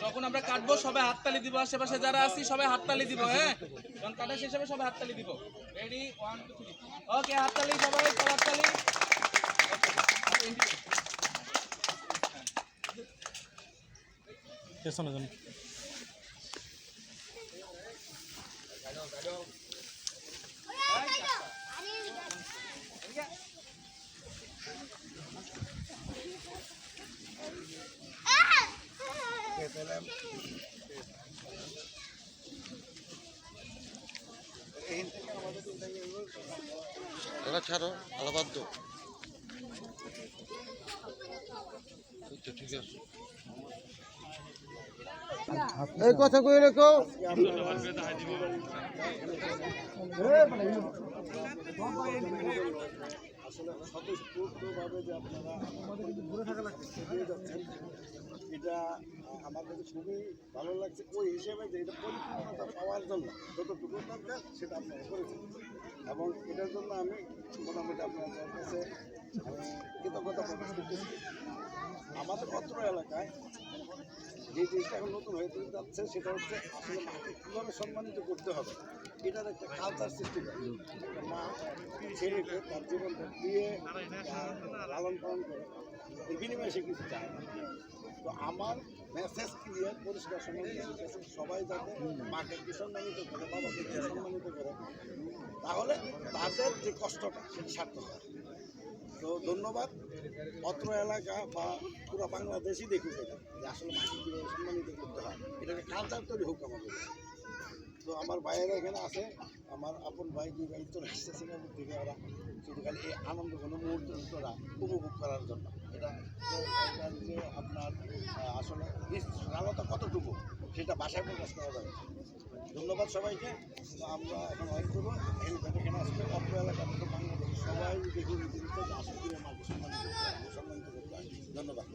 তখন আমরা কাটবো, সবাই হাততালি দিব, আশেপাশে যারা আছি সবাই হাততালি দিব। হ্যাঁ, যখন কাটা শেষ হবে সবাই হাততালি দিব। রেডি, 1 2 3। ওকে, হাততালি সবাই, হাততালি। পেছনে যান। ছাড়ো আলাবাদ ঠিক আছে, এই কথা কই রেখো। আসলে স্বতঃস্ফূর্তভাবে যে আপনারা এগিয়ে যাচ্ছেন, এটা আমার কাছে খুবই ভালো লাগছে। ওই হিসেবে যে এটা পরিপূর্ণতা পাওয়ার জন্য যতটুকু দরকার সেটা আপনারা করেছেন, এবং এটার জন্য আমি মোটামুটি আপনাদের কাছে কৃতজ্ঞতা প্রকাশ করতেছি। আমাদের অত্র এলাকায় যে জিনিসটা এখন নতুন হয়ে যাচ্ছে সেটা হচ্ছে আসলে মাকে কীভাবে সম্মানিত করতে হবে, এটার একটা কালচার সৃষ্টি করে। একটা মা ছেলেকে তার জীবনটা দিয়ে লালন পালন করে, এর বিনিময়ে সে কিছু চায় না। তো আমার মেসেজ ক্লিয়ার, পরিষ্কার সম্মানিত, সবাই যাতে মাকে কি সম্মানিত করে, বাবাকে কি সম্মানিত করে, তাহলে তাদের যে কষ্টটা সেটা সার্থক হয়। তো ধন্যবাদ। অত্র এলাকা বা পুরো বাংলাদেশই দেখুক এটা, যে আসলে মাকে কীভাবে সম্মানিত করতে হয়, এটাকে কালচার তৈরি হোক আমাদের। তো আমার ভাইয়েরা এখানে আছে, আমার আপন ভাই, দুই ভাই চলে আসছে সিঙ্গাপুর থেকে। ওরা শুধু খালি এই আনন্দঘন মুহূর্তটা উপভোগ করার জন্য। এটা যে আপনার আসলে নিশ্চয়তা কতটুকু সেটা ভাষায় প্রকাশ করা যাবে। ধন্যবাদ সবাইকে। আমরা এখন ওয়েট করবো, এখানে আসলে অত্র এলাকা থেকে বাংলাদেশ সবাই দেখুন জিনিসটা আসলে মাকে সম্মানিত করতে হয়। ধন্যবাদ।